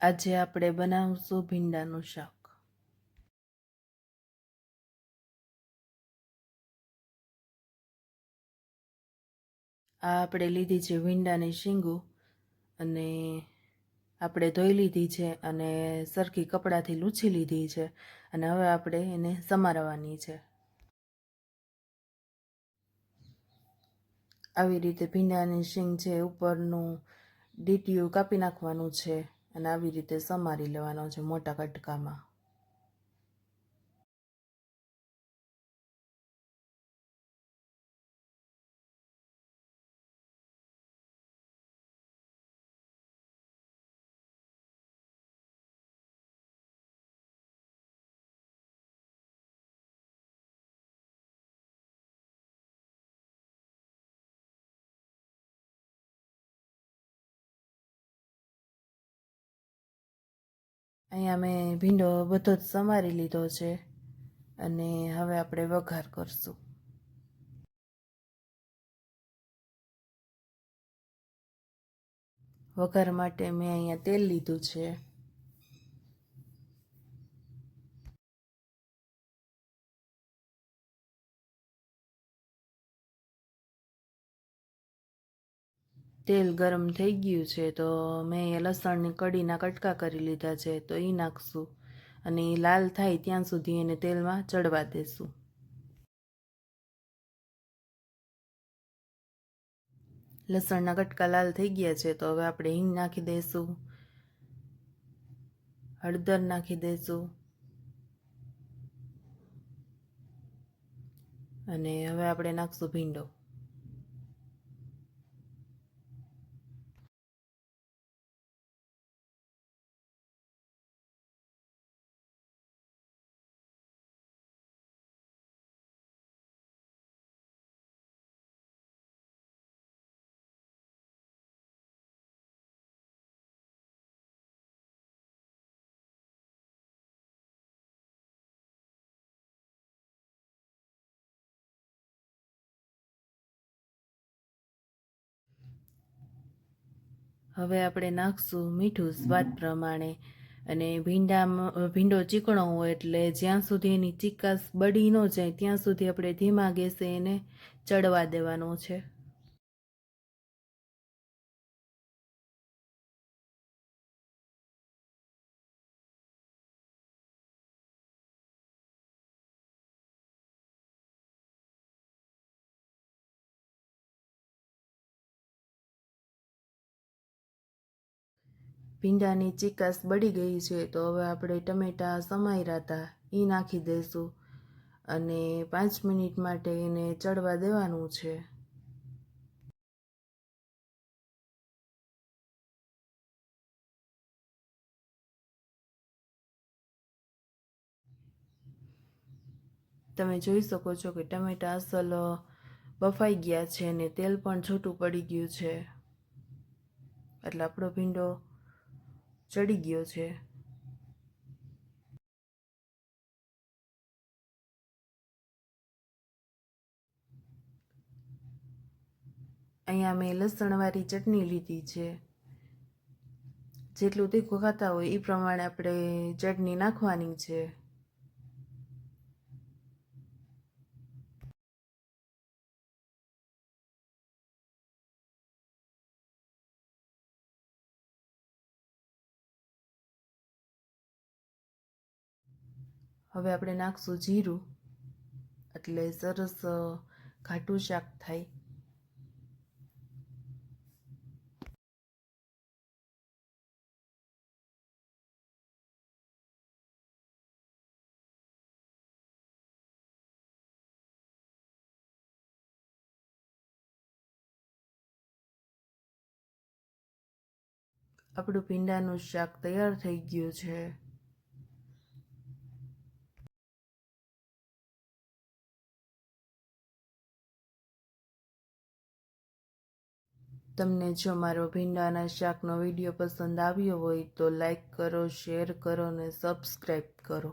આજે આપણે બનાવશું ભીંડાનું શાક. આ આપણે લીધી છે ભીંડાની શીંગું અને આપણે ધોઈ લીધી છે અને સરખી કપડાથી લૂછી લીધી છે અને હવે આપણે એને સમારવાની છે. આવી રીતે ભીંડાની શીંગ છે ઉપરનું ડીટીયું કાપી નાખવાનું છે અને આવી રીતે સમારી લેવાનો છે મોટા કટકામાં. અહીંયા મેં ભીંડો બધો જ સમારી લીધો છે અને હવે આપણે વઘાર કરશું. વઘાર માટે મેં અહીંયા તેલ લીધું છે. તેલ ગરમ થઈ ગયું છે તો મેં અહીંયા લસણની કળીના કટકા કરી લીધા છે તો એ નાખશું અને એ લાલ થાય ત્યાં સુધી એને તેલમાં ચડવા દેશું. લસણના કટકા લાલ થઈ ગયા છે તો હવે આપણે હિંગ નાખી દઈશું, હળદર નાખી દઈશું અને હવે આપણે નાખશું ભીંડો. હવે આપણે નાખશું મીઠું સ્વાદ પ્રમાણે અને ભીંડો ચીકણો હોય એટલે જ્યાં સુધી એની ચીકાશ બળી ન જાય ત્યાં સુધી આપણે ધીમા ગેસે એને ચડવા દેવાનો છે. ભીંડાની ચીકાશ બળી ગઈ છે તો હવે આપણે ટમેટાં સમાર્યા હતા એ નાખી દઈશું અને 5 મિનિટ માટે એને ચડવા દેવાનું છે. તમે જોઈ શકો છો કે ટમેટાં અસલ બફાઈ ગયા છે અને તેલ પણ છૂટું પડી ગયું છે એટલે આપણો ભીંડો ચડી ગયો છે. અહીંયા મેં લસણવાળી ચટણી લીધી છે. જેટલું તીખું ખાતા હોય એ પ્રમાણે આપણે ચટણી નાખવાની છે. હવે આપણે નાખશું જીરું એટલે સરસ ઘાટું શાક થાય. આપણું ભીંડાનું શાક તૈયાર થઈ ગયું છે. તમને જો મારો ભીંડાના શાકનો વિડીયો પસંદ આવ્યો હોય તો લાઈક કરો, શેર કરો અને સબસ્ક્રાઈબ કરો.